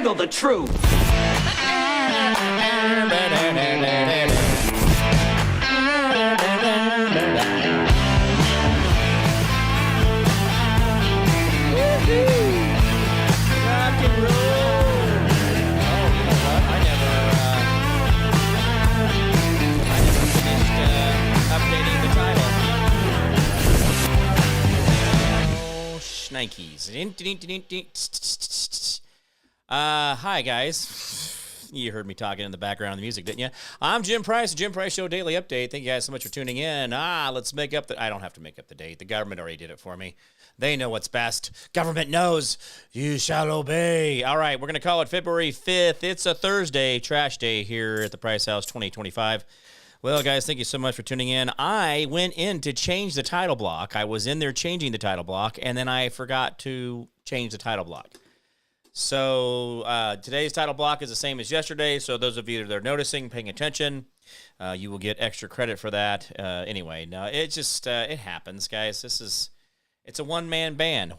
handle the truth. Nikes. Hi guys. You heard me talking in the background of the music, didn't you? I'm Jim Price, Jim Price Show Daily Update. Thank you guys so much for tuning in. Let's make up I don't have to make up the date. The government already did it for me. They know what's best. Government knows. You shall obey. All right, we're going to call it February 5th. It's a Thursday, trash day here at the Price House 2025. Well, guys, thank you so much for tuning in. I went in to change the title block. I was in there changing the title block, and then I forgot to change the title block. So today's title block is the same as yesterday, so those of you that are noticing, paying attention, you will get extra credit for that. Anyway, no, it just, it happens, guys. It's a one-man band.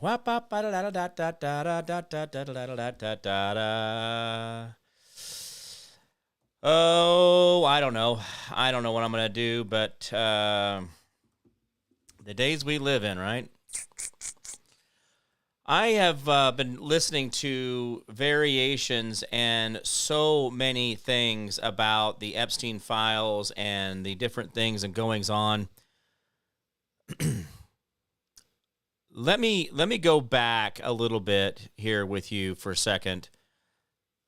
Oh, I don't know. I don't know what I'm going to do, but the days we live in, right? I have been listening to variations and so many things about the Epstein files and the different things and goings on. Let me go back a little bit here with you for a second.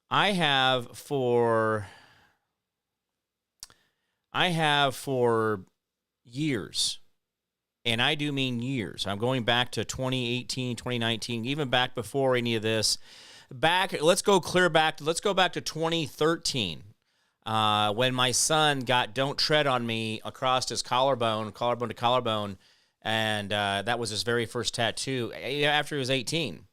I have for years, and I do mean years. I'm going back to 2018, 2019, even back before any of this. Let's go back to 2013, when my son got "Don't Tread on Me" across his collarbone to collarbone, and that was his very first tattoo after he was 18.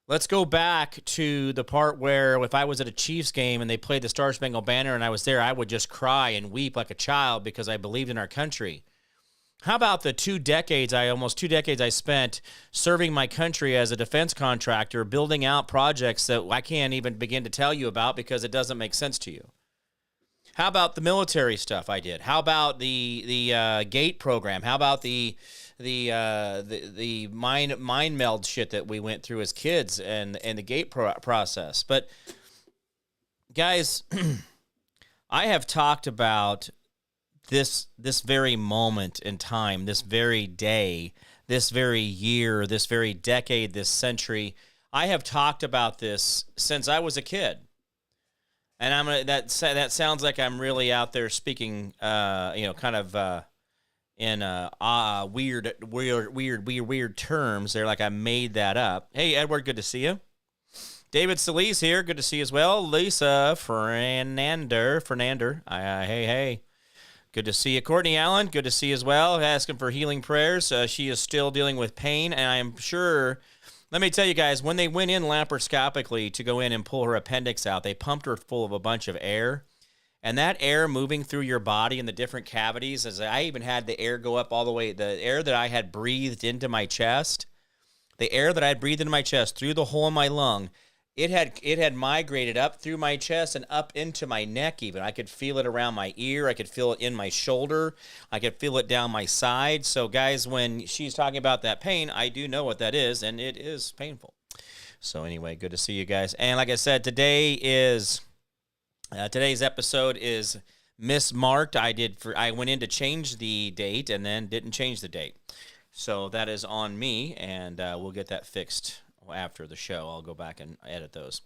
Let's go back to the part where if I was at a Chiefs game and they played the Star Spangled Banner and I was there, I would just cry and weep like a child because I believed in our country. How about the almost two decades I spent serving my country as a defense contractor, building out projects that I can't even begin to tell you about because it doesn't make sense to you? How about the military stuff I did? How about the GATE program? How about the mind meld shit that we went through as kids and the GATE process? But guys, I have talked about this very moment in time, this very day, this very year, this very decade, this century. I have talked about this since I was a kid. And that sounds like I'm really out there speaking, kind of in weird terms. They're like I made that up. Hey, Edward, good to see you. David Solis here, good to see you as well. Lisa Fernander, hey, good to see you. Courtney Allen, good to see you as well. Asking for healing prayers. She is still dealing with pain, and I am sure. Let me tell you guys, when they went in laparoscopically to go in and pull her appendix out, they pumped her full of a bunch of air. And that air moving through your body in the different cavities, as I even had the air go up all the way, the air that I had breathed into my chest, the air that I had breathed into my chest through the hole in my lung, it had migrated up through my chest and up into my neck even. I could feel it around my ear. I could feel it in my shoulder. I could feel it down my side. So, guys, when she's talking about that pain, I do know what that is, and it is painful. So, anyway, good to see you guys. And like I said, today's episode is mismarked. I went in to change the date and then didn't change the date. So that is on me, and we'll get that fixed after the show. I'll go back and edit those.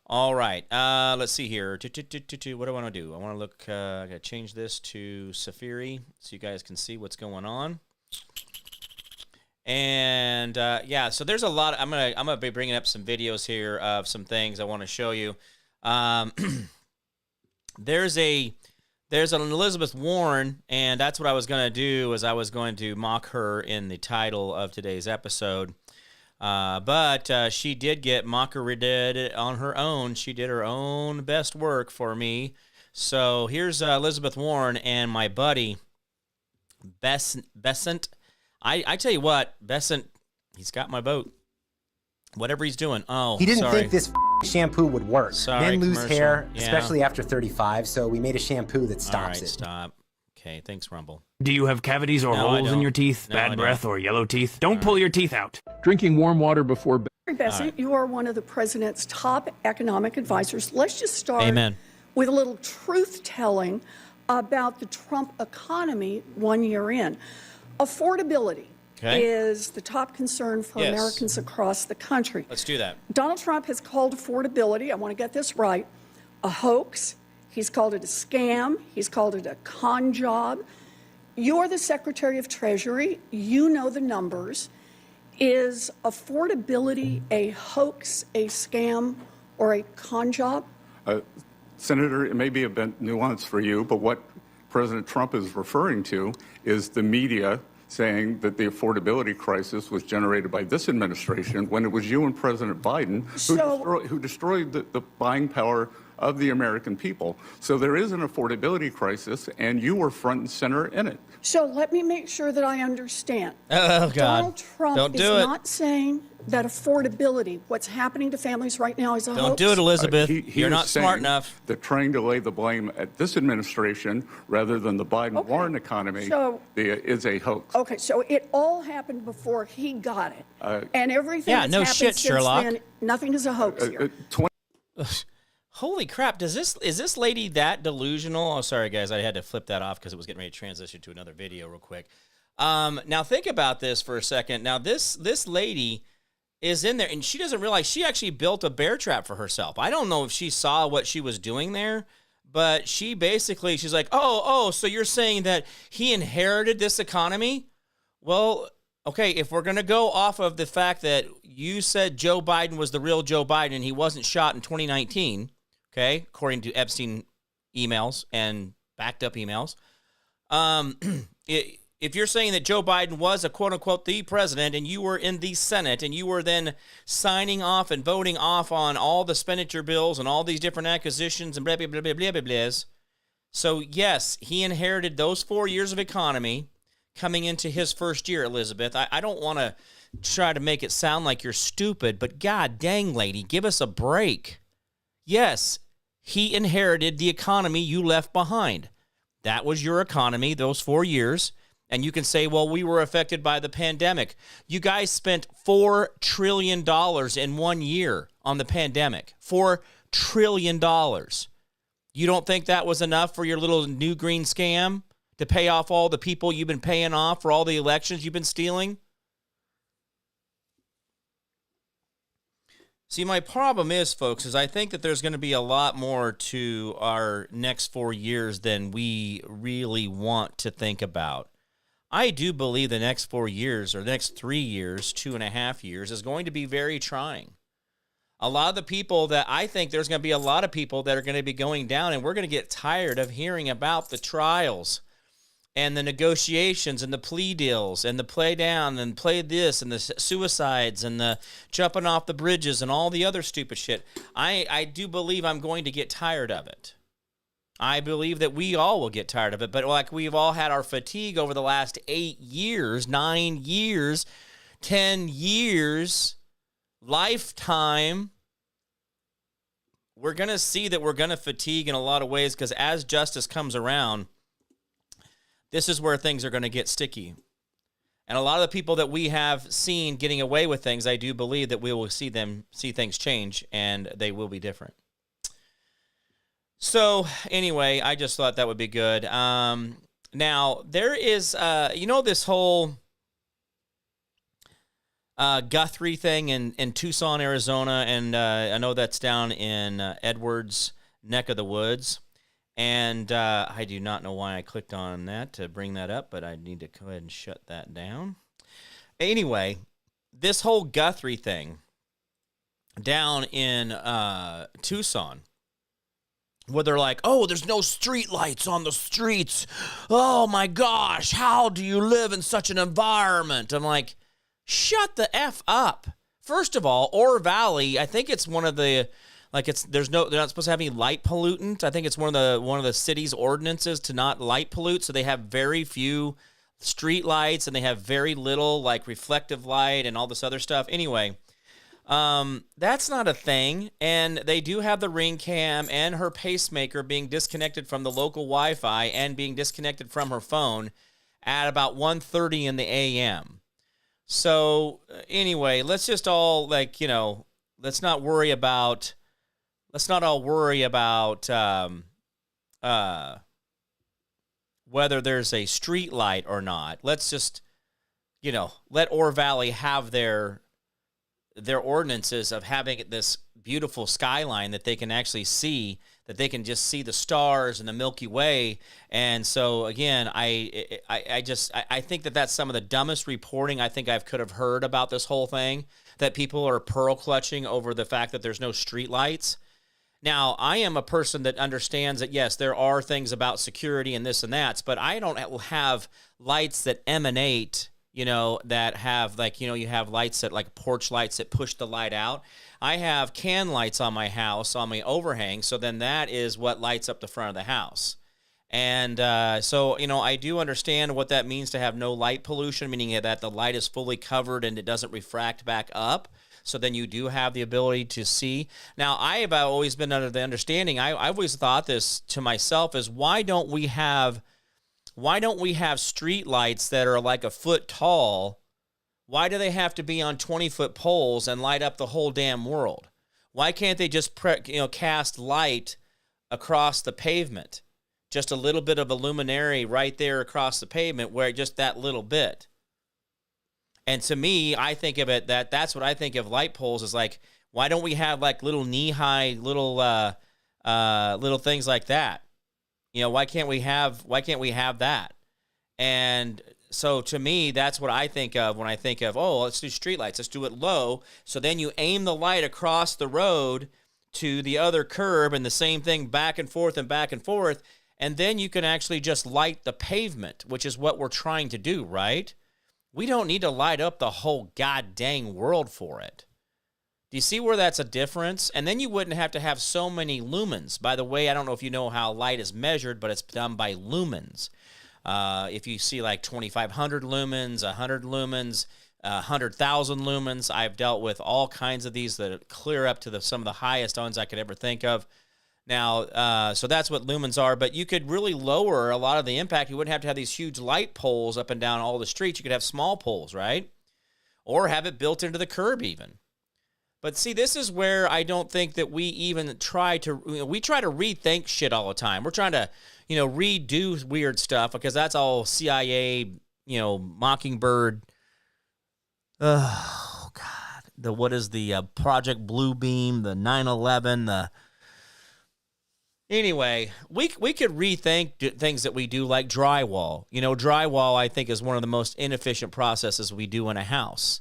All right. Let's see here. What do I want to do? I want to look. I got to change this to Safari so you guys can see what's going on. And yeah, so there's a lot. I'm gonna be bringing up some videos here of some things I want to show you. There's an Elizabeth Warren, and that's what I was going to do, is I was going to mock her in the title of today's episode. But she did get mockered on her own. She did her own best work for me. So here's Elizabeth Warren and my buddy, Besant. I tell you what, Besant, he's got my vote. Whatever he's doing. Oh, he didn't sorry. think this shampoo would work. Sorry, Men lose commercial. hair, Yeah. especially after 35, so we made a shampoo that stops All right, it. stop. Okay, thanks, Rumble. Do you have cavities or No, I holes in don't. your teeth, No, I bad don't. breath, or yellow teeth? Don't pull your teeth out. Drinking warm water before bed. Bessie, you are one of the president's top economic advisors. Let's just start Amen. with a little truth-telling about the Trump economy 1 year in. Affordability is the top concern for Yes. Americans across the country. Let's do that. Donald Trump has called affordability, I want to get this right, a hoax. He's called it a scam. He's called it a con job. You're the Secretary of Treasury. You know the numbers. Is affordability a hoax, a scam, or a con job? Senator, it may be a bit nuanced for you, but what President Trump is referring to is the media saying that the affordability crisis was generated by this administration when it was you and President Biden who destroyed the buying power of the American people. So there is an affordability crisis, and you were front and center in it. So let me make sure that I understand. Oh, God. Donald Trump Don't is do it. not saying that affordability, what's happening to families right now, is a hoax. Don't do it, Elizabeth. He You're is not smart saying enough. that trying to lay the blame at this administration rather than the Biden-Warren economy is a hoax. Okay, so it all happened before he got it. And everything Yeah, that's no happened shit, since Sherlock. then, nothing is a hoax here. Holy crap! Is this lady that delusional? Oh, sorry guys, I had to flip that off because it was getting ready to transition to another video real quick. Now think about this for a second. Now this lady is in there, and she doesn't realize she actually built a bear trap for herself. I don't know if she saw what she was doing there, but she's like, oh, so you're saying that he inherited this economy? Well, okay, if we're going to go off of the fact that you said Joe Biden was the real Joe Biden and he wasn't shot in 2019, okay, according to Epstein emails and backed up emails, if you're saying that Joe Biden was a quote-unquote the president and you were in the Senate and you were then signing off and voting off on all the expenditure bills and all these different acquisitions and blah, blah, blah, blah, blah, blah, blah. So, yes, he inherited those 4 years of economy coming into his first year, Elizabeth. I don't want to try to make it sound like you're stupid, but god dang, lady, give us a break. Yes, he inherited the economy you left behind. That was your economy, those 4 years. And you can say, well, we were affected by the pandemic. You guys spent $4 trillion in 1 year on the pandemic. $4 trillion. You don't think that was enough for your little new green scam to pay off all the people you've been paying off for all the elections you've been stealing? See, my problem is, folks, is I think that there's going to be a lot more to our next 4 years than we really want to think about. I do believe the next 4 years, or the next 3 years, 2.5 years, is going to be very trying. A lot of the people that I think there's going to be a lot of people that are going to be going down, and we're going to get tired of hearing about the trials and the negotiations and the plea deals and the play down and play this and the suicides and the jumping off the bridges and all the other stupid shit. I do believe I'm going to get tired of it. I believe that we all will get tired of it, but like we've all had our fatigue over the last 8 years, 9 years, 10 years, lifetime, we're going to see that we're going to fatigue in a lot of ways because as justice comes around, this is where things are going to get sticky. And a lot of the people that we have seen getting away with things, I do believe that we will see things change and they will be different. So anyway, I just thought that would be good. Now, there is, this whole Guthrie thing in Tucson, Arizona, and I know that's down in Edwards' neck of the woods. And I do not know why I clicked on that to bring that up, but I need to go ahead and shut that down. Anyway, this whole Guthrie thing down in Tucson, where they're like, oh, there's no street lights on the streets. Oh, my gosh, how do you live in such an environment? I'm like, shut the F up. First of all, Ore Valley, I think it's one of the, they're not supposed to have any light pollutant. I think it's one of the city's ordinances to not light pollute, so they have very few street lights, and they have very little, reflective light and all this other stuff. Anyway, That's not a thing. And they do have the Ring Cam and her pacemaker being disconnected from the local Wi-Fi and being disconnected from her phone at about 1:30 in the a.m. So anyway, let's just all let's not all worry about whether there's a street light or not. Let's just, let Ore Valley have their ordinances of having this beautiful skyline that they can actually see, that they can just see the stars and the Milky Way. And so again, I think that that's some of the dumbest reporting I think I could have heard about this whole thing, that people are pearl clutching over the fact that there's no street lights. Now, I am a person that understands that, yes, there are things about security and this and that, but I don't have lights that emanate, that have you have lights that like porch lights that push the light out. I have can lights on my house, on my overhang, so then that is what lights up the front of the house. And so, I do understand what that means to have no light pollution, meaning that the light is fully covered and it doesn't refract back up. So then you do have the ability to see. Now, I have always been under the understanding, I've always thought this to myself, is why don't we have street lights that are like a foot tall? Why do they have to be on 20-foot poles and light up the whole damn world? Why can't they just cast light across the pavement? Just a little bit of a luminary right there across the pavement, where just that little bit. And to me, I think of it that's what I think of light poles is like, why don't we have like little knee-high little things like that? Why can't we have that? And so to me, that's what I think of when I think of, let's do streetlights. Let's do it low. So then you aim the light across the road to the other curb and the same thing back and forth and back and forth. And then you can actually just light the pavement, which is what we're trying to do, right? We don't need to light up the whole god dang world for it. Do you see where that's a difference? And then you wouldn't have to have so many lumens. By the way, I don't know if you know how light is measured, but it's done by lumens. If you see like 2,500 lumens, 100 lumens, 100,000 lumens, I've dealt with all kinds of these that clear up to some of the highest ones I could ever think of. Now, so that's what lumens are, but you could really lower a lot of the impact. You wouldn't have to have these huge light poles up and down all the streets. You could have small poles, right? Or have it built into the curb even. But see, this is where I don't think that we even try to rethink shit all the time. We're trying to, redo weird stuff because that's all CIA, Mockingbird. Oh, God. What is the Project Bluebeam, the 9/11, Anyway, we could rethink things that we do like drywall. Drywall, I think, is one of the most inefficient processes we do in a house.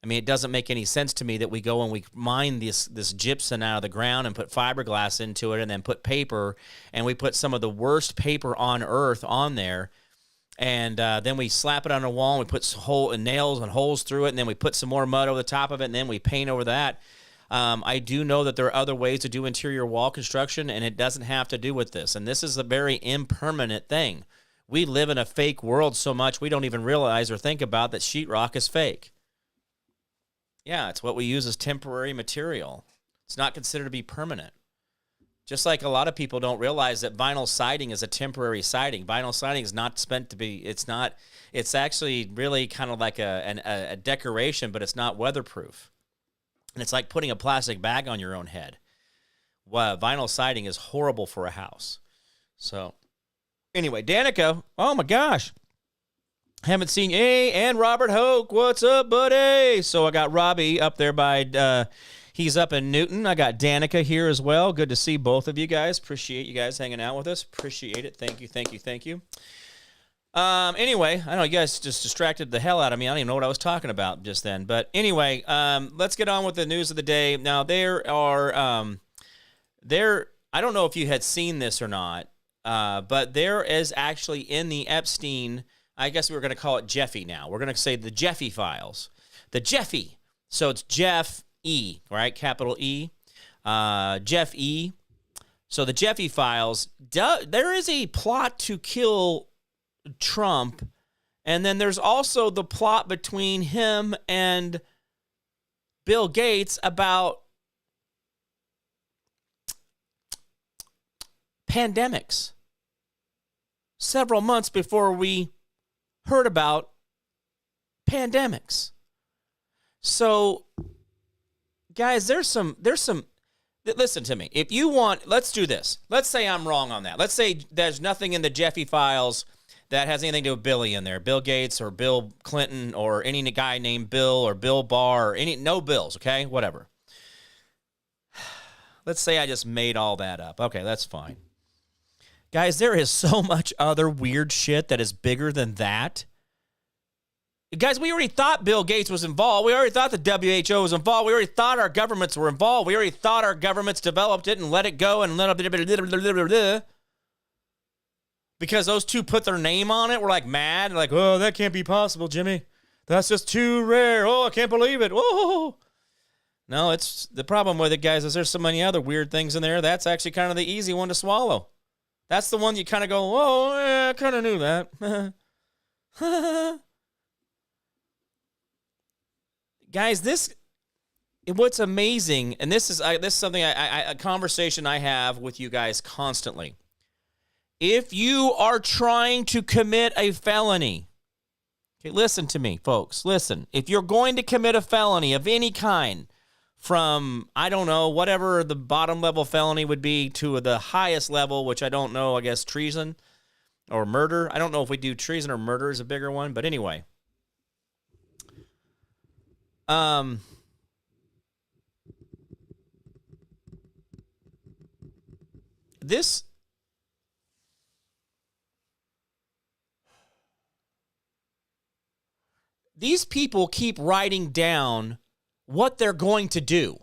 I mean, it doesn't make any sense to me that we go and we mine this gypsum out of the ground and put fiberglass into it and then put paper, and we put some of the worst paper on earth on there, and then we slap it on a wall and we put nails and holes through it, and then we put some more mud over the top of it, and then we paint over that. I do know that there are other ways to do interior wall construction, and it doesn't have to do with this. And this is a very impermanent thing. We live in a fake world so much we don't even realize or think about that sheetrock is fake. Yeah, it's what we use as temporary material. It's not considered to be permanent. Just like a lot of people don't realize that vinyl siding is a temporary siding. Vinyl siding is not meant to be, it's actually really kind of like a decoration, but it's not weatherproof. And it's like putting a plastic bag on your own head. Vinyl siding is horrible for a house. So, anyway, Danica, oh my gosh. Haven't seen you. Hey, and Robert Hoke, what's up, buddy? So I got Robbie up there by, he's up in Newton. I got Danica here as well. Good to see both of you guys. Appreciate you guys hanging out with us. Appreciate it. Thank you. Anyway, I know you guys just distracted the hell out of me. I don't even know what I was talking about just then. But anyway, let's get on with the news of the day. Now, I don't know if you had seen this or not, but there is actually in the Epstein, I guess we're going to call it Jeffy now. We're going to say the Jeffy files. The Jeffy. So it's Jeff E., right? Capital E. Jeff E. So the Jeffy files, there is a plot to kill Trump, and then there's also the plot between him and Bill Gates about pandemics several months before we heard about pandemics. So, guys, there's some, listen to me. If you want, let's do this. Let's say I'm wrong on that. Let's say there's nothing in the Jeffy files that has anything to do with Billy in there. Bill Gates or Bill Clinton or any guy named Bill or Bill Barr or no Bills, okay? Whatever. Let's say I just made all that up. Okay, that's fine. Guys, there is so much other weird shit that is bigger than that. Guys, we already thought Bill Gates was involved. We already thought the WHO was involved. We already thought our governments were involved. We already thought our governments developed it and let it go and because those two put their name on it. We're like mad. Like, oh, that can't be possible, Jimmy. That's just too rare. Oh, I can't believe it. Whoa. No, it's the problem with it, guys, is there's so many other weird things in there. That's actually kind of the easy one to swallow. That's the one you kind of go, oh, yeah, I kind of knew that. Guys, what's amazing, and this is something a conversation I have with you guys constantly. If you are trying to commit a felony, okay, listen to me, folks. Listen, if you're going to commit a felony of any kind, from, I don't know, whatever the bottom level felony would be to the highest level, which I don't know, I guess treason or murder. I don't know if we do treason or murder is a bigger one, but anyway. These people keep writing down what they're going to do.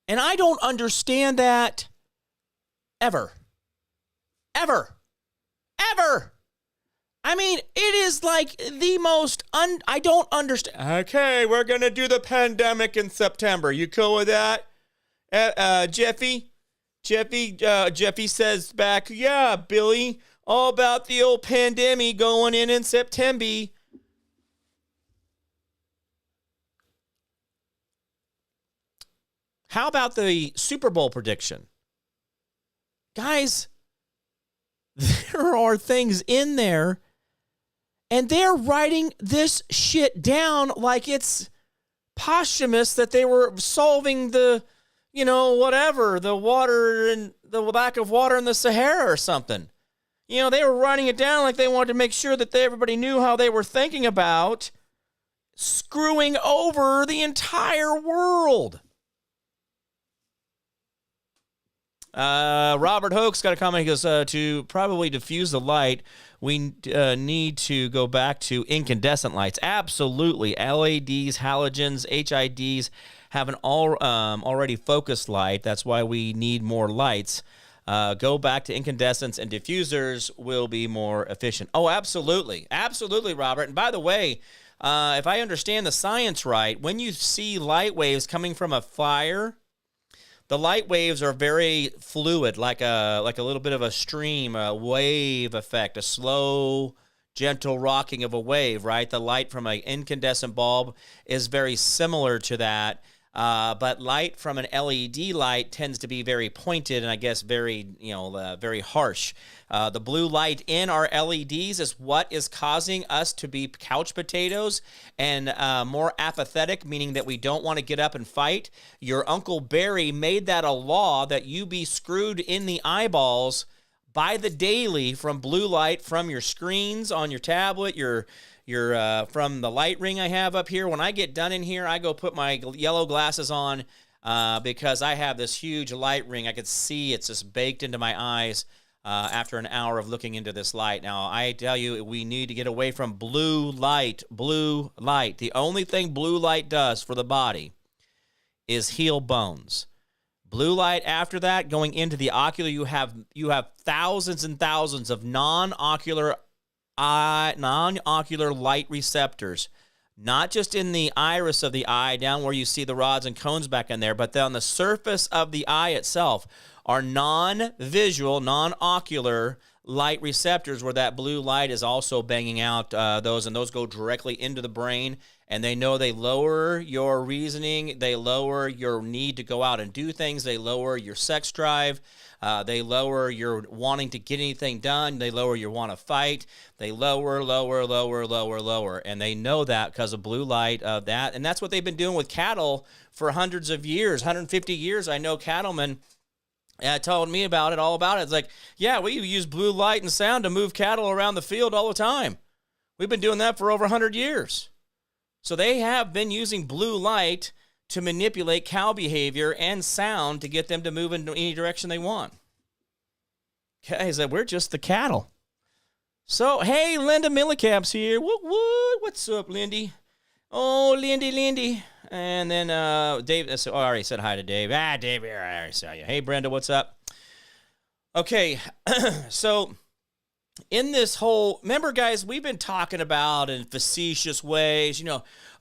And I don't understand that ever. Ever. Ever. I mean, it is like the most, I don't understand. Okay, we're going to do the pandemic in September. You cool with that? Jeffy? Jeffy says back, yeah, Billy, all about the old pandemic going in September. How about the Super Bowl prediction? Guys, there are things in there, and they're writing this shit down like it's posthumous that they were solving the, whatever, the water and the lack of water in the Sahara or something. They were writing it down like they wanted to make sure that everybody knew how they were thinking about screwing over the entire world. Robert Hoke's got a comment. He goes, to probably diffuse the light, we need to go back to incandescent lights. Absolutely. LEDs, halogens, HIDs have an already focused light. That's why we need more lights. Go back to incandescents, and diffusers will be more efficient. Oh, absolutely. Absolutely, Robert. And by the way, if I understand the science right, when you see light waves coming from a fire, the light waves are very fluid, like a little bit of a stream, a wave effect, a slow, gentle rocking of a wave, right? The light from an incandescent bulb is very similar to that, but light from an LED light tends to be very pointed and I guess very, very harsh. The blue light in our LEDs is what is causing us to be couch potatoes and more apathetic, meaning that we don't want to get up and fight. Your Uncle Barry made that a law that you be screwed in the eyeballs by the daily from blue light from your screens on your tablet, your from the light ring I have up here. When I get done in here, I go put my yellow glasses on because I have this huge light ring. I could see it's just baked into my eyes. After an hour of looking into this light. Now, I tell you, we need to get away from blue light. Blue light. The only thing blue light does for the body is heal bones. Blue light after that, going into the ocular, you have thousands and thousands of non-ocular light receptors. Not just in the iris of the eye, down where you see the rods and cones back in there, but on the surface of the eye itself are non-visual, non-ocular light receptors where that blue light is also banging out those, and those go directly into the brain And they know they lower your reasoning. They lower your need to go out and do things. They lower your sex drive. They lower your wanting to get anything done. They lower your want to fight. They lower. And they know that because of blue light of that. And that's what they've been doing with cattle for hundreds of years, 150 years. I know cattlemen told me about it, all about it. It's like, yeah, we use blue light and sound to move cattle around the field all the time. We've been doing that for over 100 years. So they have been using blue light to manipulate cow behavior and sound to get them to move in any direction they want. Guys, we're just the cattle. So, hey, Linda Millicamp's here. What's up, Lindy? Oh, Lindy. And then Dave, I already said hi to Dave. Dave, here, I already saw you. Hey, Brenda, what's up? Okay, so in this whole, remember, guys, we've been talking about in facetious ways,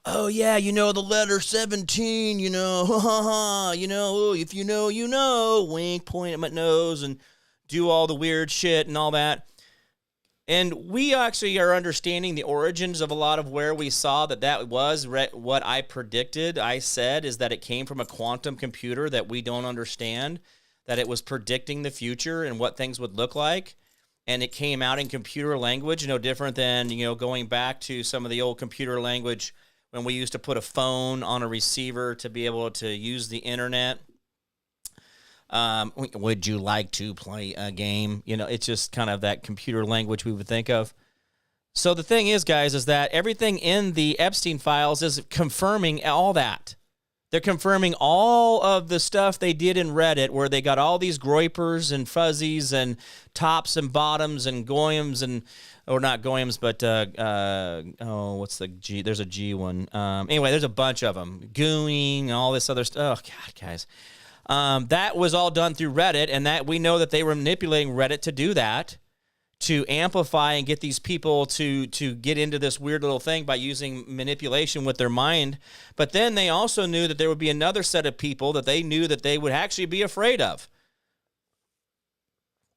oh, yeah, the letter 17, if you know, wink, point at my nose, and do all the weird shit and all that. And we actually are understanding the origins of a lot of where we saw that was what I predicted. I said is that it came from a quantum computer that we don't understand, that it was predicting the future and what things would look like. And it came out in computer language, no different than, going back to some of the old computer language when we used to put a phone on a receiver to be able to use the internet. Would you like to play a game? It's just kind of that computer language we would think of. So the thing is, guys, is that everything in the Epstein files is confirming all that. They're confirming all of the stuff they did in Reddit, where they got all these groypers and fuzzies and tops and bottoms and goyams or not goyams, but what's the G? There's a G one. Anyway, there's a bunch of them. Gooing, all this other stuff. Oh, God, guys. That was all done through Reddit, and that we know that they were manipulating Reddit to do that, to amplify and get these people to get into this weird little thing by using manipulation with their mind. But then they also knew that there would be another set of people that they knew that they would actually be afraid of,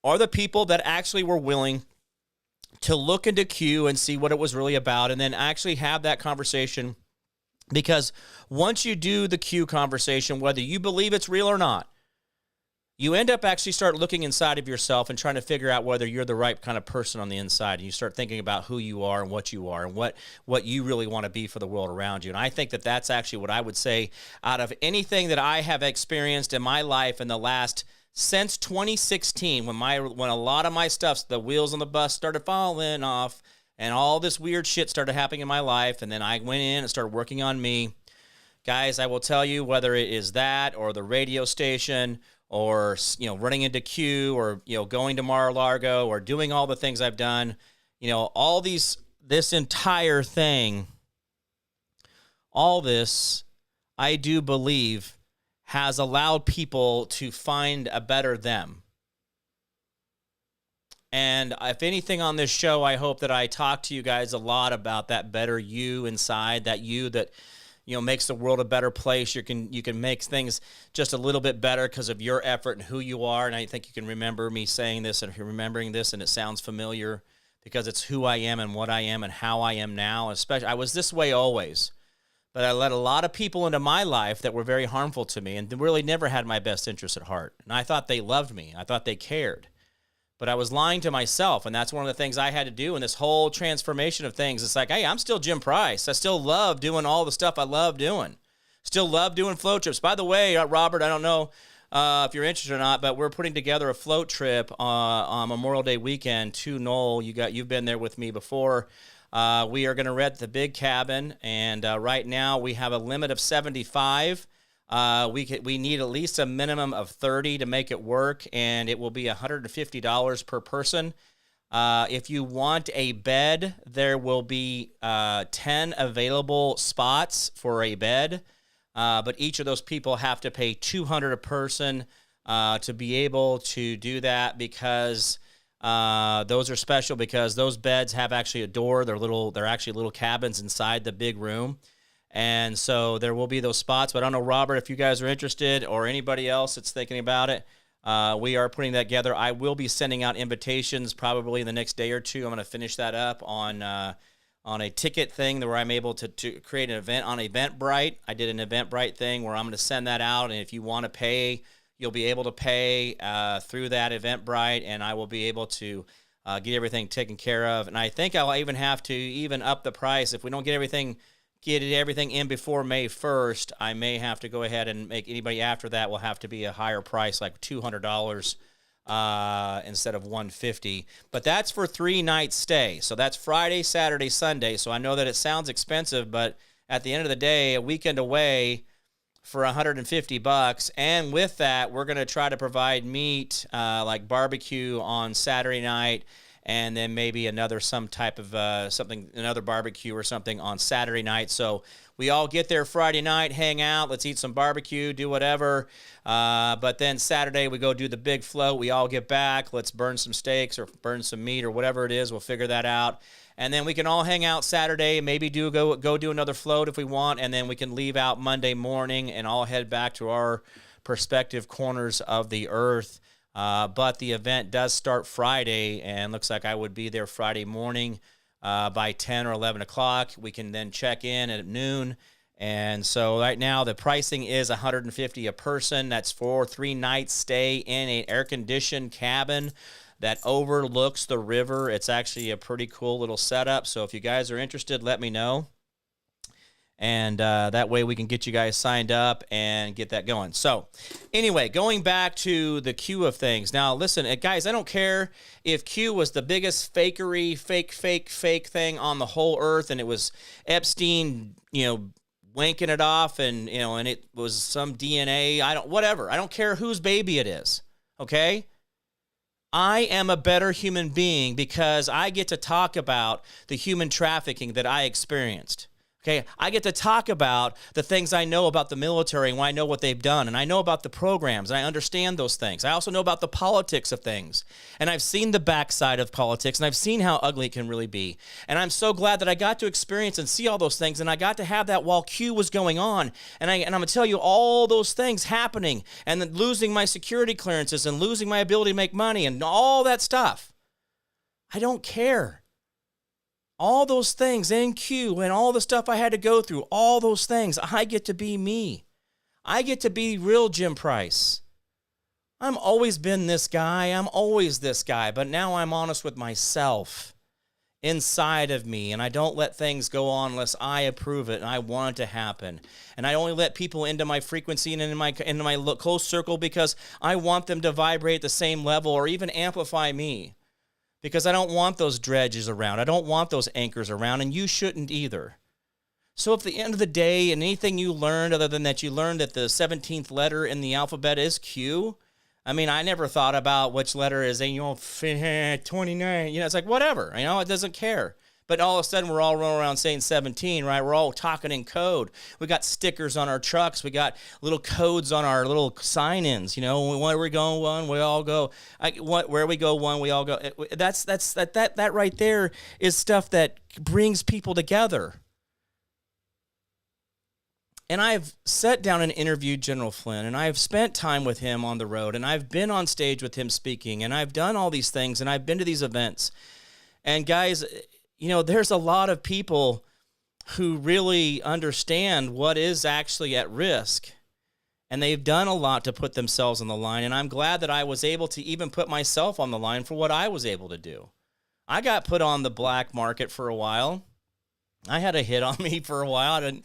are the people that actually were willing to look into Q and see what it was really about, and then actually have that conversation. Because once you do the Q conversation, whether you believe it's real or not, you end up actually start looking inside of yourself and trying to figure out whether you're the right kind of person on the inside. And you start thinking about who you are and what you really want to be for the world around you. And I think that that's actually what I would say out of anything that I have experienced in my life in the last, since 2016, when a lot of my stuff, the wheels on the bus started falling off and all this weird shit started happening in my life. And then I went in and started working on me. Guys, I will tell you, whether it is that or the radio station, or running into Q, or going to Mar-a-Lago, or doing all the things I've done, all this entire thing, all this, I do believe, has allowed people to find a better them. And if anything on this show, I hope that I talk to you guys a lot about that better you inside, that you that makes the world a better place. You can make things just a little bit better because of your effort and who you are. And I think you can remember me saying this and remembering this, and it sounds familiar because it's who I am and what I am and how I am now. Especially, I was this way always, but I let a lot of people into my life that were very harmful to me and really never had my best interest at heart. And I thought they loved me. I thought they cared. But I was lying to myself, and that's one of the things I had to do in this whole transformation of things. It's like, hey, I'm still Jim Price. I still love doing all the stuff I love doing. Still love doing float trips. By the way, Robert, I don't know if you're interested or not, but we're putting together a float trip on Memorial Day weekend to Knoll. You've been there with me before. We are going to rent the big cabin, and right now we have a limit of 75. We need at least a minimum of 30 to make it work, and it will be $150 per person. If you want a bed, there will be 10 available spots for a bed, but each of those people have to pay $200 a person to be able to do that, because those are special, because those beds have actually a door. They're actually little cabins inside the big room. And so there will be those spots. But I don't know, Robert, if you guys are interested, or anybody else that's thinking about it. We are putting that together. I will be sending out invitations probably in the next day or two. I'm going to finish that up on on a ticket thing where I'm able to create an event on Eventbrite. I did an Eventbrite thing where I'm going to send that out, and if you want to pay, you'll be able to pay through that Eventbrite, and I will be able to get everything taken care of. And I think I'll even have to even up the price. If we don't get everything in before May 1st, I may have to go ahead and make anybody after that will have to be a higher price, like $200 instead of $150. But that's for 3 nights stay. So that's Friday, Saturday, Sunday. So I know that it sounds expensive, but at the end of the day, a weekend away for $150. And with that, we're going to try to provide meat, like barbecue on Saturday night, and then maybe another barbecue or something on Saturday night. So we all get there Friday night, hang out, let's eat some barbecue, do whatever. But then Saturday we go do the big float. We all get back. Let's burn some steaks or burn some meat or whatever it is. We'll figure that out. And then we can all hang out Saturday, maybe go do another float if we want, and then we can leave out Monday morning and all head back to our respective corners of the earth. But the event does start Friday, and looks like I would be there Friday morning by 10 or 11 o'clock. We can then check in at noon. And so right now the pricing is $150 a person. That's for 3 nights stay in an air-conditioned cabin that overlooks the river. It's actually a pretty cool little setup. So if you guys are interested, let me know. And that way we can get you guys signed up and get that going. So anyway, going back to the Q of things. Now, listen, guys, I don't care if Q was the biggest fake thing on the whole earth, and it was Epstein, wanking it off, and, and it was some DNA. I don't care whose baby it is, okay? I am a better human being because I get to talk about the human trafficking that I experienced. Okay, I get to talk about the things I know about the military and I know what they've done, and I know about the programs, and I understand those things. I also know about the politics of things, and I've seen the backside of politics, and I've seen how ugly it can really be. And I'm so glad that I got to experience and see all those things, and I got to have that while Q was going on. And I'm going to tell you all those things happening, and then losing my security clearances and losing my ability to make money and all that stuff. I don't care. All those things in Q and all the stuff I had to go through, all those things, I get to be me. I get to be real Jim Price. I'm always been this guy. I'm always this guy. But now I'm honest with myself inside of me. And I don't let things go on unless I approve it and I want it to happen. And I only let people into my frequency and into my close circle because I want them to vibrate at the same level or even amplify me. Because I don't want those dredges around. I don't want those anchors around, and you shouldn't either. So if at the end of the day, and anything you learned other than that you learned that the 17th letter in the alphabet is Q, I mean, I never thought about which letter is 29. It's like, whatever. It doesn't care. But all of a sudden, we're all rolling around saying 17, right? We're all talking in code. We got stickers on our trucks. We got little codes on our little sign-ins. Where we go one, we all go. Where we go one, we all go. That right there is stuff that brings people together. And I've sat down and interviewed General Flynn, and I've spent time with him on the road, and I've been on stage with him speaking, and I've done all these things, and I've been to these events. And guys, there's a lot of people who really understand what is actually at risk, and they've done a lot to put themselves on the line, and I'm glad that I was able to even put myself on the line for what I was able to do. I got put on the black market for a while. I had a hit on me for a while.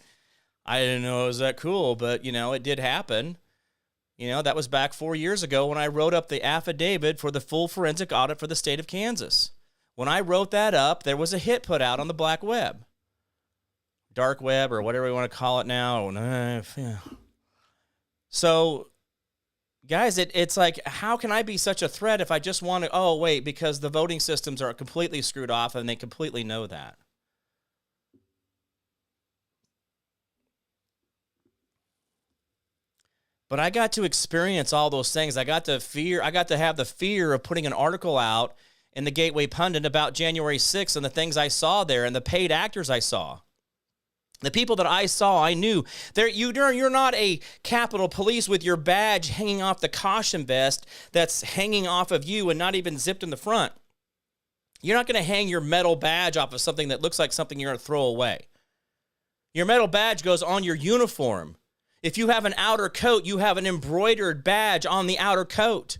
I didn't know it was that cool, but, it did happen. That was back 4 years ago when I wrote up the affidavit for the full forensic audit for the state of Kansas. When I wrote that up, there was a hit put out on the black web, dark web, or whatever we want to call it now. So, guys, it's like, how can I be such a threat if I just want to, because the voting systems are completely screwed off and they completely know that. But I got to experience all those things. I got to have the fear of putting an article out in the Gateway Pundit about January 6th and the things I saw there and the paid actors I saw. The people that I saw, I knew. You're not a Capitol Police with your badge hanging off the caution vest that's hanging off of you and not even zipped in the front. You're not going to hang your metal badge off of something that looks like something you're going to throw away. Your metal badge goes on your uniform. If you have an outer coat, you have an embroidered badge on the outer coat.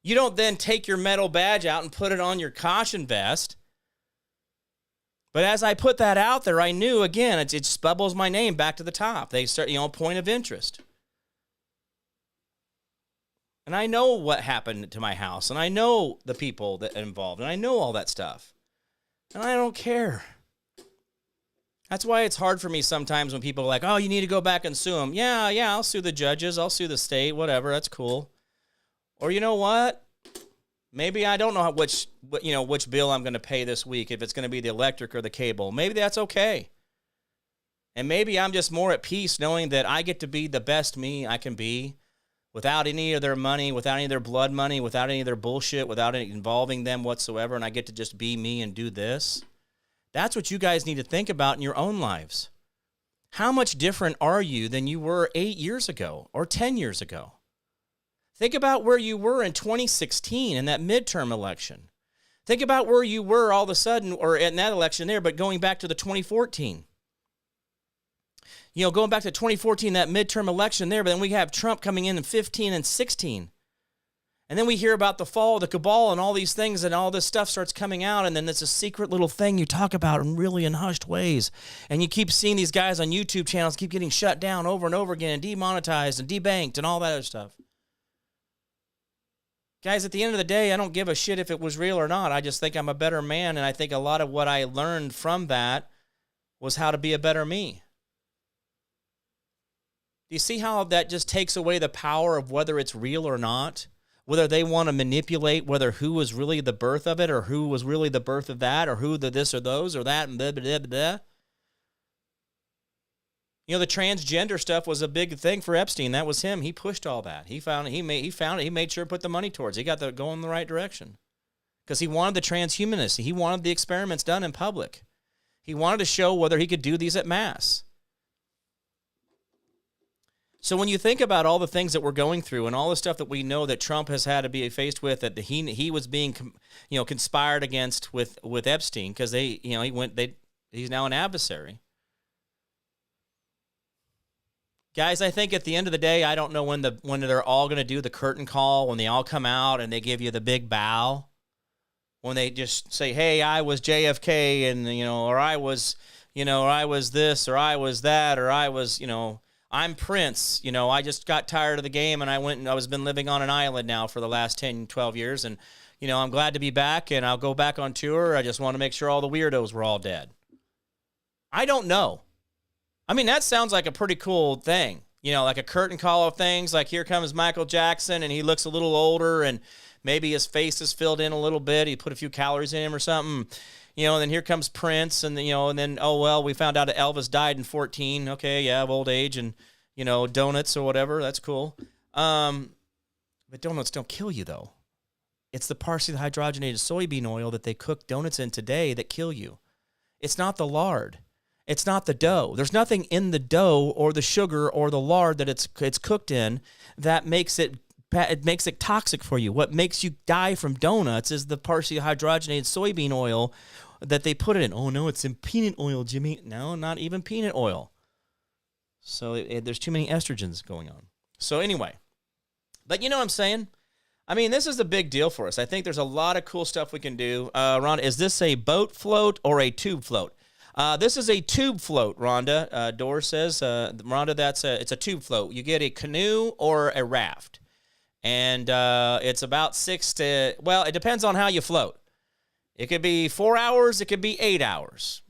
You don't then take your metal badge out and put it on your caution vest. But as I put that out there, I knew, again, it just bubbles my name back to the top. They start, point of interest. And I know what happened to my house, and I know the people that involved, and I know all that stuff. And I don't care. That's why it's hard for me sometimes when people are like, oh, you need to go back and sue them. Yeah, I'll sue the judges. I'll sue the state, whatever. That's cool. Or you know what? Maybe I don't know which bill I'm going to pay this week, if it's going to be the electric or the cable. Maybe that's okay. And maybe I'm just more at peace knowing that I get to be the best me I can be without any of their money, without any of their blood money, without any of their bullshit, without any involving them whatsoever, and I get to just be me and do this. That's what you guys need to think about in your own lives. How much different are you than you were 8 years ago or 10 years ago? Think about where you were in 2016 in that midterm election. Think about where you were all of a sudden, or in that election there, but going back to the 2014. Going back to 2014, that midterm election there, but then we have Trump coming in 15 and 16. And then we hear about the fall of the cabal and all these things, and all this stuff starts coming out, and then it's a secret little thing you talk about in hushed ways. And you keep seeing these guys on YouTube channels keep getting shut down over and over again, and demonetized and debanked and all that other stuff. Guys, at the end of the day, I don't give a shit if it was real or not. I just think I'm a better man, and I think a lot of what I learned from that was how to be a better me. Do you see how that just takes away the power of whether it's real or not? Whether they want to manipulate who was really the birth of it, or who was really the birth of that, or who the this or those or that, and blah, blah, blah, blah. The transgender stuff was a big thing for Epstein. That was him. He pushed all that. He found it. He made sure to put the money towards it. He got that going in the right direction. Because he wanted the transhumanists. He wanted the experiments done in public. He wanted to show whether he could do these at mass. So when you think about all the things that we're going through and all the stuff that we know that Trump has had to be faced with, that he was being conspired against with Epstein, because he's now an adversary. Guys, I think at the end of the day, I don't know when they're all going to do the curtain call, when they all come out and they give you the big bow, when they just say, "Hey, I was JFK," and or I was, or I was this, or I was that, or I was, I'm Prince. I just got tired of the game, and I was been living on an island now for the last 10, 12 years, and I'm glad to be back, and I'll go back on tour. I just want to make sure all the weirdos were all dead. I don't know. I mean, that sounds like a pretty cool thing. Like a curtain call of things, like here comes Michael Jackson, and he looks a little older, and maybe his face is filled in a little bit. He put a few calories in him or something. And then here comes Prince, and and then, oh, well, we found out that Elvis died in 14. Okay, yeah, of old age, and, donuts or whatever. That's cool. But donuts don't kill you, though. It's the partially hydrogenated soybean oil that they cook donuts in today that kill you. It's not the lard. It's not the dough. There's nothing in the dough or the sugar or the lard that it's cooked in that makes it toxic for you. What makes you die from donuts is the partially hydrogenated soybean oil that they put it in. Oh, no, it's in peanut oil, Jimmy. No, not even peanut oil. So there's too many estrogens going on. So anyway, but you know what I'm saying? I mean, this is a big deal for us. I think there's a lot of cool stuff we can do. Rhonda, is this a boat float or a tube float? This is a tube float, Rhonda. Dor says, Rhonda, it's a tube float. You get a canoe or a raft. And it's about it depends on how you float. It could be 4 hours. It could be 8 hours.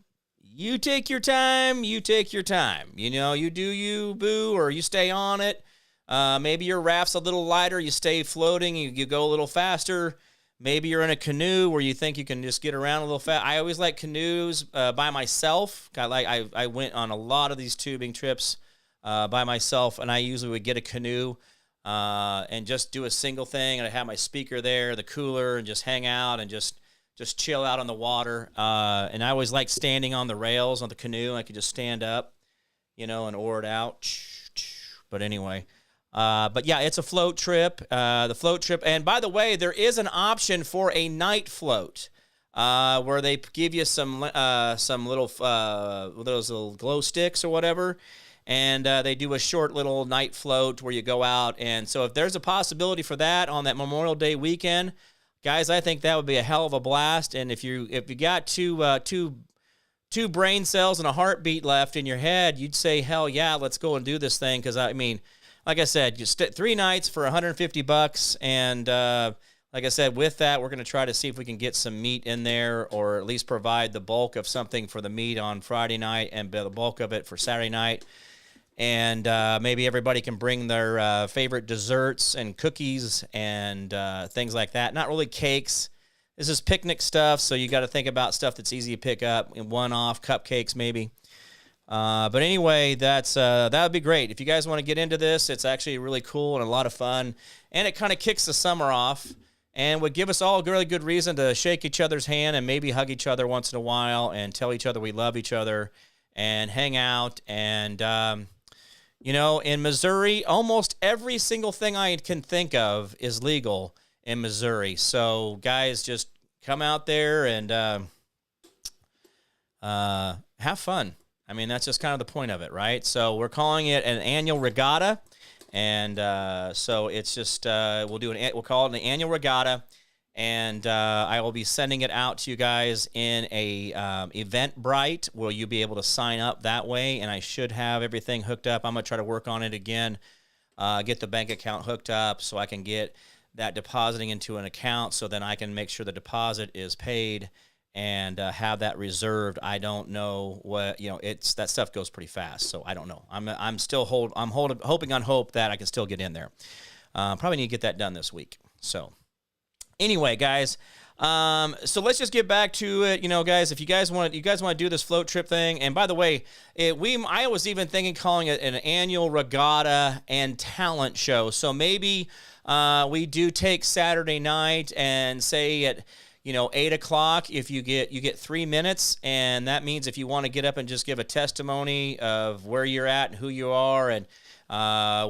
You take your time. You do you, boo, or you stay on it. Maybe your raft's a little lighter. You stay floating. You go a little faster. Maybe you're in a canoe where you think you can just get around a little fast. I always like canoes by myself. I went on a lot of these tubing trips by myself, and I usually would get a canoe and just do a single thing. And I have my speaker there, the cooler, and just hang out and just chill out on the water. And I always like standing on the rails on the canoe. I could just stand up, and oar it out. But anyway. But yeah, it's a float trip, the float trip. And by the way, there is an option for a night float. where they give you some little those little glow sticks or whatever, and they do a short little night float where you go out. And so if there's a possibility for that on that Memorial Day weekend, guys, I think that would be a hell of a blast. And if you got two brain cells and a heartbeat left in your head, you'd say, hell yeah, let's go and do this thing. Because I mean, like I said, just 3 nights for $150, and like I said, with that, we're going to try to see if we can get some meat in there, or at least provide the bulk of something for the meat on Friday night and the bulk of it for Saturday night. And maybe everybody can bring their favorite desserts and cookies and things like that. Not really cakes. This is picnic stuff, so you got to think about stuff that's easy to pick up, one-off cupcakes maybe. But anyway, that would be great. If you guys want to get into this, it's actually really cool and a lot of fun. And it kind of kicks the summer off and would give us all a really good reason to shake each other's hand and maybe hug each other once in a while and tell each other we love each other and hang out. And, in Missouri, almost every single thing I can think of is legal in Missouri. So, guys, just come out there and have fun. I mean, that's just kind of the point of it, right? So we're calling it an annual regatta, and so it's just we'll call it an annual regatta, and I will be sending it out to you guys in a Eventbrite where you'll be able to sign up that way, and I should have everything hooked up. I'm gonna try to work on it again, get the bank account hooked up so I can get that depositing into an account, so then I can make sure the deposit is paid and have that reserved. I don't know what, it's that stuff goes pretty fast, so I don't know. I'm still hoping on hope that I can still get in there. Probably need to get that done this week. So anyway, guys, so let's just get back to it. Guys, if you guys want to do this float trip thing, and by the way, I was even thinking calling it an annual regatta and talent show. So maybe we do take Saturday night and say at 8 o'clock, if you get 3 minutes, and that means if you want to get up and just give a testimony of where you're at and who you are and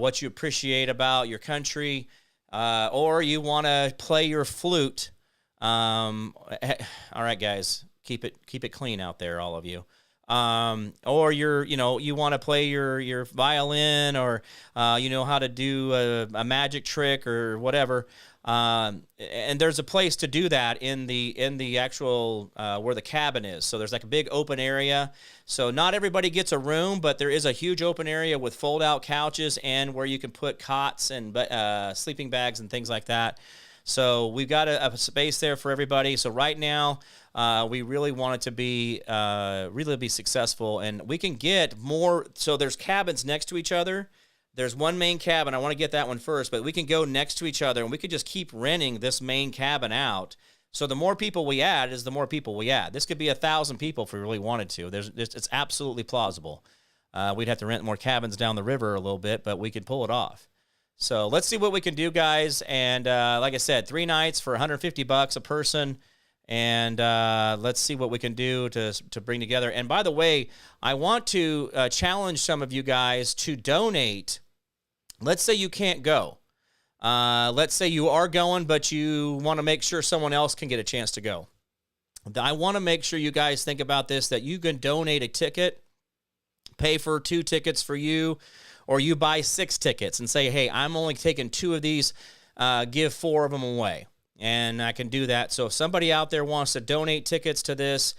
what you appreciate about your country, or you want to play your flute. All right, guys, keep it clean out there, all of you. Or you want to play your violin, or you know how to do a magic trick or whatever. And there's a place to do that in the actual where the cabin is. So there's like a big open area. So not everybody gets a room, but there is a huge open area with fold-out couches and where you can put cots and sleeping bags and things like that. So we've got a space there for everybody. So right now, we really want it to be really be successful, and we can get more. So there's cabins next to each other. There's one main cabin. I want to get that one first, but we can go next to each other, and we could just keep renting this main cabin out. So the more people we add is the more people we add. This could be 1,000 people if we really wanted to. It's absolutely plausible. We'd have to rent more cabins down the river a little bit, but we could pull it off. So let's see what we can do, guys. And like I said, 3 nights for $150 a person. And let's see what we can do to bring together. And by the way, I want to challenge some of you guys to donate. Let's say you can't go. Let's say you are going, but you want to make sure someone else can get a chance to go. I want to make sure you guys think about this, that you can donate a ticket, pay for 2 tickets for you, or you buy 6 tickets and say, hey, I'm only taking 2 of these, give 4 of them away. And I can do that. So if somebody out there wants to donate tickets to this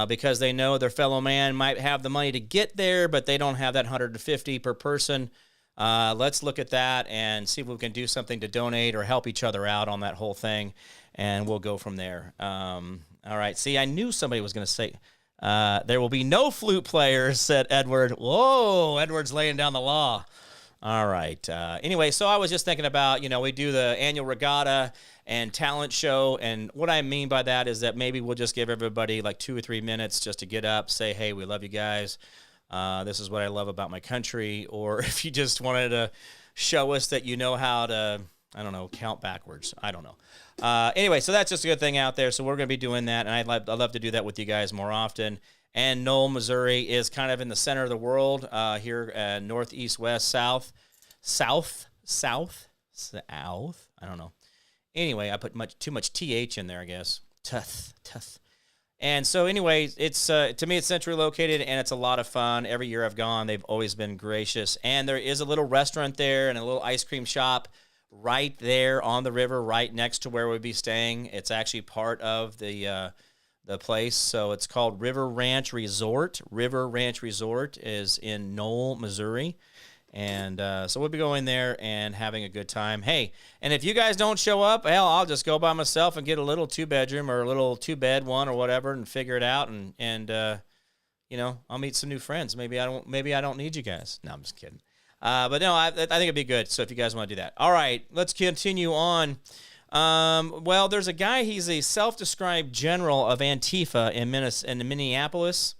because they know their fellow man might have the money to get there, but they don't have that $150 per person, let's look at that and see if we can do something to donate or help each other out on that whole thing, and we'll go from there. All right. See, I knew somebody was going to say there will be no flute players, said Edward. Whoa, Edward's laying down the law. All right. Anyway, so I was just thinking about, we do the annual regatta and talent show, and what I mean by that is that maybe we'll just give everybody like 2 or 3 minutes just to get up, say, hey, we love you guys. This is what I love about my country. Or if you just wanted to show us that you know how to, I don't know, count backwards. I don't know. Anyway, so that's just a good thing out there. So we're going to be doing that, and I'd love to do that with you guys more often. And Knoll, Missouri is kind of in the center of the world here, northeast, west, south. I don't know. Anyway, I put too much TH in there, I guess. Tuth. And so anyway, it's to me, it's centrally located, and it's a lot of fun. Every year I've gone, they've always been gracious. And there is a little restaurant there and a little ice cream shop right there on the river, right next to where we'd be staying. It's actually part of the place. So it's called River Ranch Resort. River Ranch Resort is in Knoll, Missouri. And so we'll be going there and having a good time. Hey, and if you guys don't show up, hell, I'll just go by myself and get a little 2-bedroom or a little 2-bed one or whatever and figure it out. And you know, I'll meet some new friends. Maybe I don't need you guys. No, I'm just kidding. But no, I think it'd be good. So if you guys want to do that. All right, let's continue on. Well, there's a guy. He's a self-described general of Antifa in Minneapolis.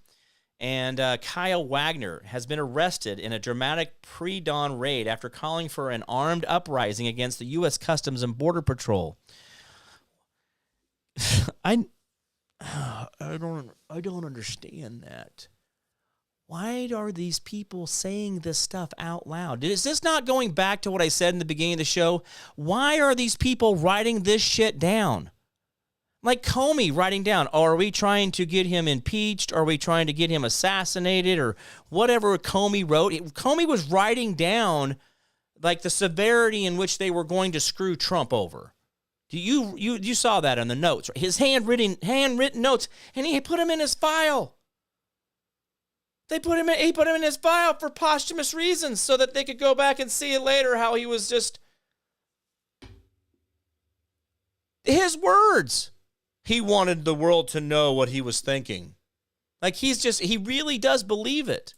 And Kyle Wagner has been arrested in a dramatic pre-dawn raid after calling for an armed uprising against the U.S. Customs and Border Patrol. I don't understand that. Why are these people saying this stuff out loud? Is this not going back to what I said in the beginning of the show? Why are these people writing this shit down? Like Comey writing down, are we trying to get him impeached? Are we trying to get him assassinated? Or whatever Comey wrote. Comey was writing down like the severity in which they were going to screw Trump over. You saw that in the notes. His handwritten notes, and he put them in his file. He put him in his file for posthumous reasons so that they could go back and see it later how he was just... His words. He wanted the world to know what he was thinking. Like he really does believe it.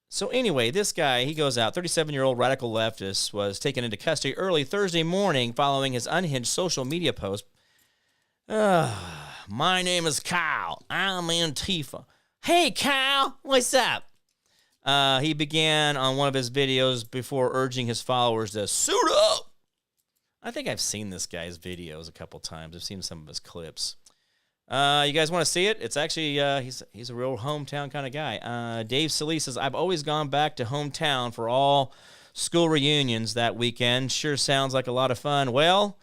So anyway, this guy, he goes out, 37-year-old radical leftist was taken into custody early Thursday morning following his unhinged social media post. My name is Kyle. I'm Antifa. Hey, Kyle, what's up? He began on one of his videos before urging his followers to suit up. I think I've seen this guy's videos a couple times. I've seen some of his clips. You guys want to see it? It's actually, he's a real hometown kind of guy. Dave Salee says, I've always gone back to hometown for all school reunions that weekend. Sure sounds like a lot of fun. Well,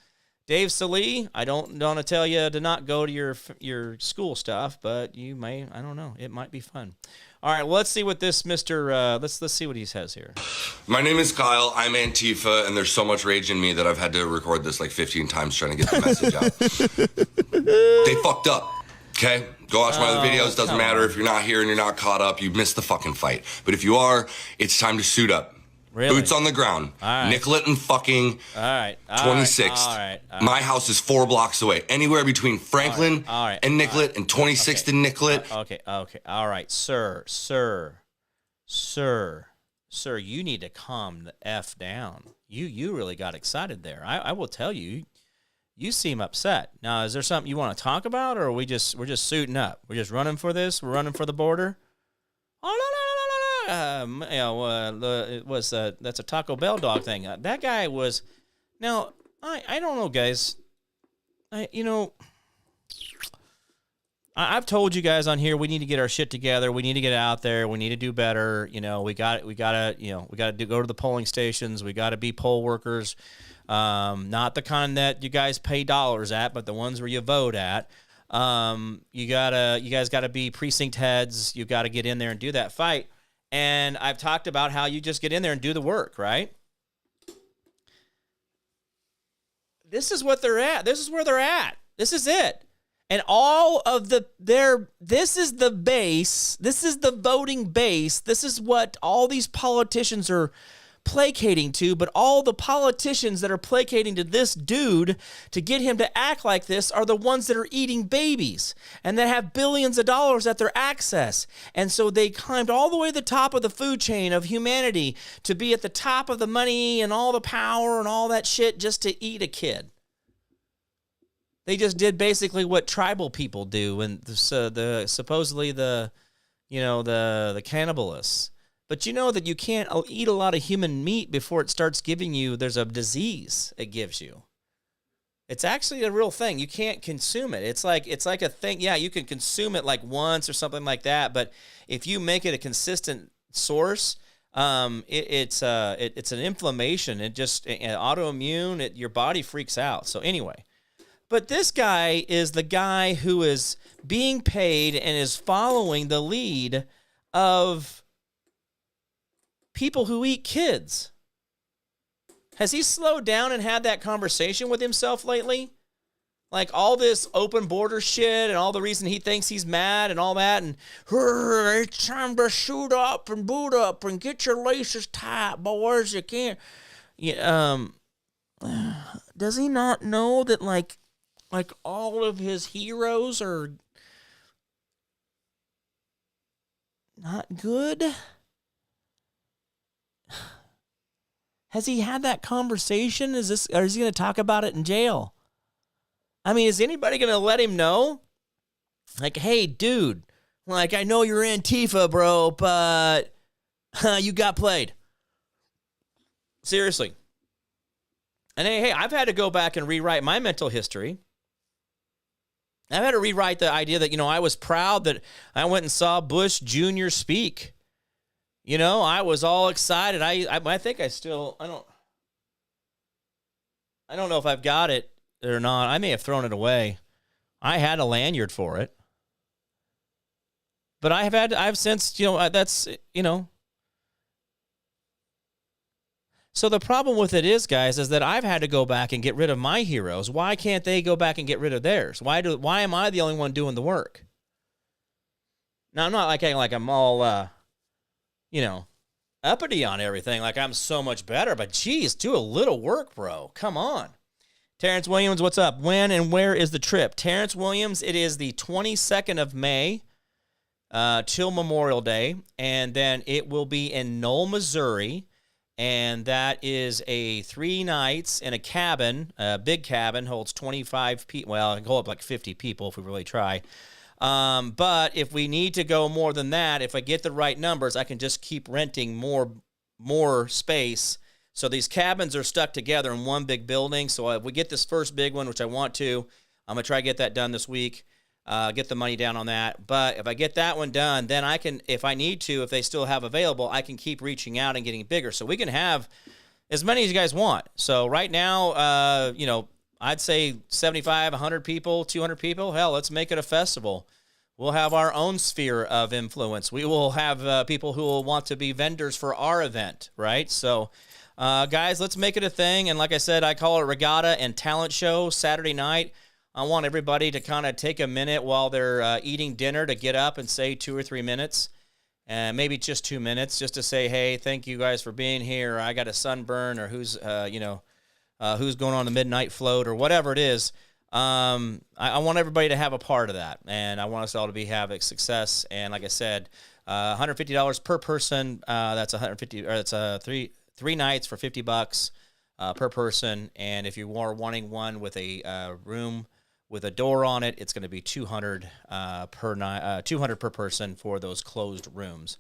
Dave Salee, I don't want to tell you to not go to your school stuff, but you may, I don't know, it might be fun. All right, well, let's see what this let's see what he says here. My name is Kyle. I'm Antifa, and there's so much rage in me that I've had to record this like 15 times trying to get the message out. They fucked up, okay? Go watch my other videos. Doesn't matter if you're not here and you're not caught up. You missed the fucking fight. But if you are, it's time to suit up. Really? Boots on the ground. All right. Nicollet and fucking 26th. All right. My house is 4 blocks away. Anywhere between Franklin and Nicollet and 26th and Nicollet. Okay. All right, sir, you need to calm the F down. You really got excited there. I will tell you, you seem upset. Now, is there something you want to talk about, or we're just suiting up? We're just running for this? We're running for the border? Oh, no. That's a Taco Bell dog thing. That guy was. Now, I don't know, guys. I've told you guys on here we need to get our shit together. We need to get out there. We need to do better. We gotta go to the polling stations. We gotta be poll workers. Not the kind that you guys pay dollars at, but the ones where you vote at. You guys gotta be precinct heads. You gotta get in there and do that fight. And I've talked about how you just get in there and do the work, right? This is what they're at. This is where they're at. This is it. And all of this is the base. This is the voting base. This is what all these politicians are placating to, but all the politicians that are placating to this dude to get him to act like this are the ones that are eating babies and that have billions of dollars at their access. And so they climbed all the way to the top of the food chain of humanity to be at the top of the money and all the power and all that shit just to eat a kid. They just did basically what tribal people do, and supposedly the cannibalists. But you know that you can't eat a lot of human meat before it starts giving you, there's a disease it gives you. It's actually a real thing. You can't consume it. It's like a thing. Yeah, you can consume it like once or something like that. But if you make it a consistent source, It's an inflammation. It just autoimmune. Your body freaks out. So anyway, but this guy is the guy who is being paid and is following the lead of people who eat kids. Has he slowed down and had that conversation with himself lately? Like all this open border shit and all the reason he thinks he's mad and all that. And it's time to suit up and boot up and get your laces tight, boys. You can't. Yeah, does he not know that like all of his heroes are not good? Has he had that conversation? Or is he going to talk about it in jail? I mean, is anybody going to let him know? Like, hey, dude, like, I know you're Antifa, bro, but you got played. Seriously. And hey, I've had to go back and rewrite my mental history. I've had to rewrite the idea that, I was proud that I went and saw Bush Jr. speak. I was all excited. I think I still, I don't know if I've got it or not. I may have thrown it away. I had a lanyard for it. But I've since, that's. So the problem with it is, guys, is that I've had to go back and get rid of my heroes. Why can't they go back and get rid of theirs? Why am I the only one doing the work? Now, I'm not acting like I'm all, uppity on everything, like I'm so much better, but geez, do a little work, bro. Come on. Terrence Williams, what's up? When and where is the trip? Terrence Williams, it is the 22nd of May till Memorial Day, and then it will be in Knoll, Missouri, and that is a 3 nights in a cabin, a big cabin, holds 25 people. Well, it can hold up like 50 people if we really try. But if we need to go more than that, if I get the right numbers, I can just keep renting more space. So these cabins are stuck together in one big building. So if we get this first big one, which I want to, I'm going to try to get that done this week, get the money down on that. But if I get that one done, then I can, if I need to, if they still have available, I can keep reaching out and getting bigger. So we can have as many as you guys want. So right now, I'd say 75, 100 people, 200 people. Hell, let's make it a festival. We'll have our own sphere of influence. We will have people who will want to be vendors for our event, right? So, guys, let's make it a thing. And like I said, I call it Regatta and Talent Show Saturday night. I want everybody to kind of take a minute while they're eating dinner to get up and say 2 or 3 minutes, and maybe just 2 minutes, just to say, hey, thank you guys for being here. I got a sunburn, or who's going on the midnight float, or whatever it is. I want everybody to have a part of that, and I want us all to having success. And like I said, $150 per person. That's $150, or that's 3 nights for $50 per person. And if you are wanting one with a room with a door on it, it's going to be $200 per night, $200 per person for those closed rooms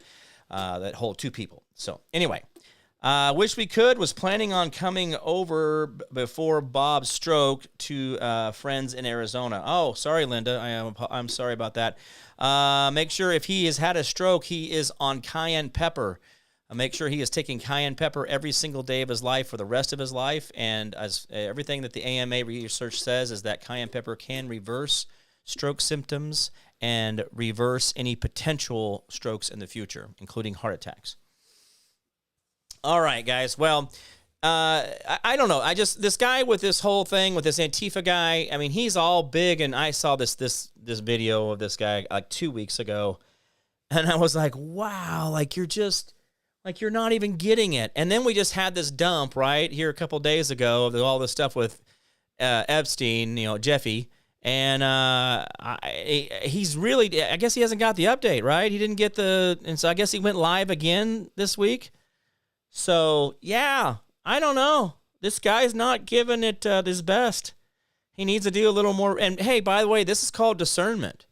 that hold 2 people. So anyway. Wish we could. Was planning on coming over before Bob's stroke to friends in Arizona. Oh, sorry, Linda. I'm sorry about that. Make sure if he has had a stroke, he is on cayenne pepper. Make sure he is taking cayenne pepper every single day of his life for the rest of his life. And as everything that the AMA research says is that cayenne pepper can reverse stroke symptoms and reverse any potential strokes in the future, including heart attacks. All right, guys. Well, I don't know. This guy with this whole thing with this Antifa guy. I mean, he's all big, and I saw this video of this guy like 2 weeks ago, and I was like, wow, like you're not even getting it. And then we just had this dump right here a couple days ago of all this stuff with Epstein, Jeffy, and he's really. I guess he hasn't got the update, right? He didn't get and so I guess he went live again this week. So, yeah, I don't know. This guy's not giving it his best. He needs to do a little more. And, hey, by the way, this is called discernment.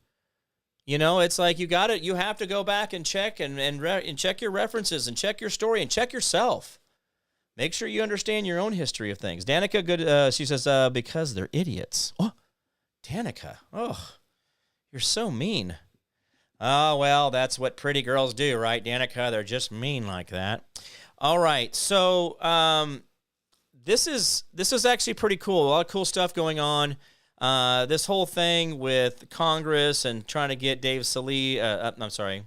It's like you have to go back and check and check your references and check your story and check yourself. Make sure you understand your own history of things. Danica, good. She says, because they're idiots. Oh, Danica. Oh, you're so mean. Oh, well, that's what pretty girls do, right, Danica? They're just mean like that. All right, so this is actually pretty cool. A lot of cool stuff going on. This whole thing with Congress and trying to get Dave Salee. I'm sorry,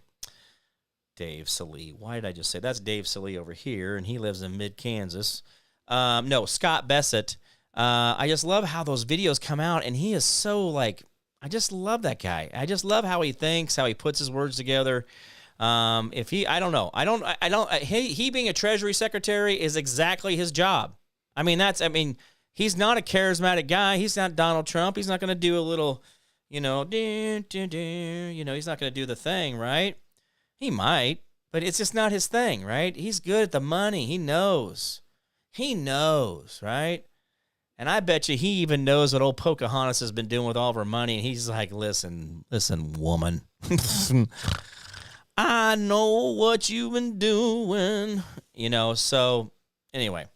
Dave Salee. Why did I just say that's Dave Salee over here? And he lives in mid-Kansas. No, Scott Bessett. I just love how those videos come out, and he is so like. I just love that guy. I just love how he thinks, how he puts his words together. If he, I don't know. He being a Treasury Secretary is exactly his job. I mean, he's not a charismatic guy. He's not Donald Trump. He's not going to do a little, he's not going to do the thing, right? He might, but it's just not his thing, right? He's good at the money. He knows, right? And I bet you he even knows what old Pocahontas has been doing with all of her money. And he's like, listen, woman. I know what you've been doing. So anyway,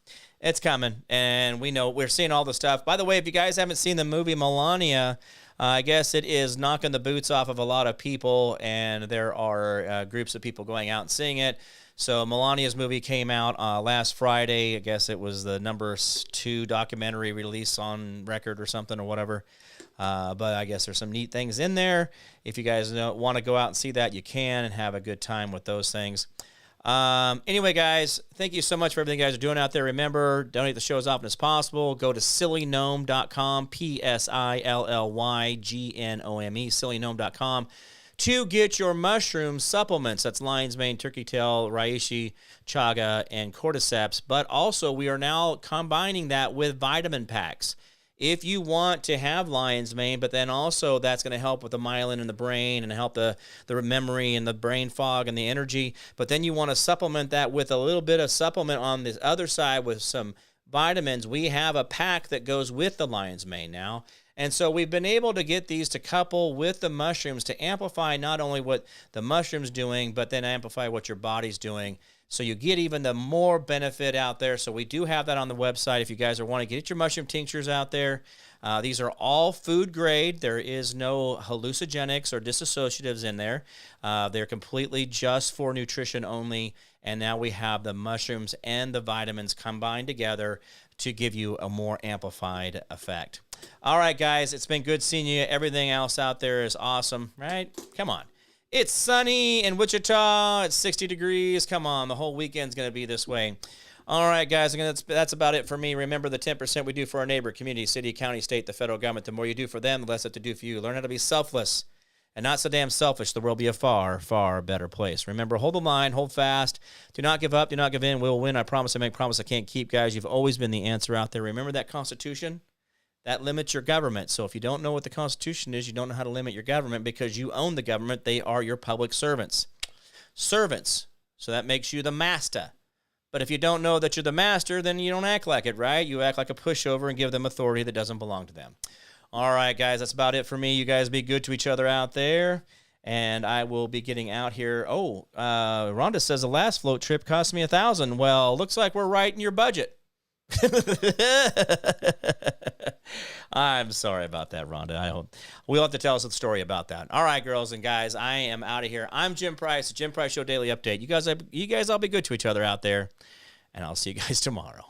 it's coming. And we're seeing all the stuff. By the way, if you guys haven't seen the movie Melania, I guess it is knocking the boots off of a lot of people. And there are groups of people going out and seeing it. So Melania's movie came out last Friday. I guess it was the number 2 documentary release on record or something or whatever. But I guess there's some neat things in there. If you guys want to go out and see that, you can and have a good time with those things. Anyway, guys, thank you so much for everything you guys are doing out there. Remember, donate the show as often as possible. Go to sillygnome.com, PSILLYGNOME, sillygnome.com. to get your mushroom supplements. That's lion's mane, turkey tail, reishi, chaga, and cordyceps. But also, we are now combining that with vitamin packs. If you want to have lion's mane, but then also that's going to help with the myelin in the brain and help the memory and the brain fog and the energy. But then you want to supplement that with a little bit of supplement on the other side with some vitamins. We have a pack that goes with the lion's mane now. And so we've been able to get these to couple with the mushrooms to amplify not only what the mushroom's doing, but then amplify what your body's doing. So you get even the more benefit out there. So we do have that on the website if you guys are wanting to get your mushroom tinctures out there. These are all food grade. There is no hallucinogenics or dissociatives in there. They're completely just for nutrition only. And now we have the mushrooms and the vitamins combined together to give you a more amplified effect. All right, guys, it's been good seeing you. Everything else out there is awesome, right? Come on. It's sunny in Wichita. It's 60 degrees. Come on, the whole weekend's going to be this way. All right, guys, that's about it for me. Remember the 10% we do for our neighbor, community, city, county, state, the federal government. The more you do for them, the less they have to do for you. Learn how to be selfless and not so damn selfish. The world will be a far, far better place. Remember, hold the line, hold fast. Do not give up. Do not give in. We'll win. I promise. I make promise I can't keep, guys. You've always been the answer out there. Remember that Constitution? That limits your government. So if you don't know what the Constitution is, you don't know how to limit your government because you own the government. They are your public servants. Servants. So that makes you the master. But if you don't know that you're the master, then you don't act like it, right? You act like a pushover and give them authority that doesn't belong to them. All right, guys, that's about it for me. You guys be good to each other out there. And I will be getting out here. Oh, Rhonda says the last float trip cost me $1,000. Well, looks like we're right in your budget. I'm sorry about that, Rhonda. We'll have to tell us a story about that. All right, girls and guys, I am out of here. I'm Jim Price, Jim Price Show Daily Update. You guys all be good to each other out there, and I'll see you guys tomorrow.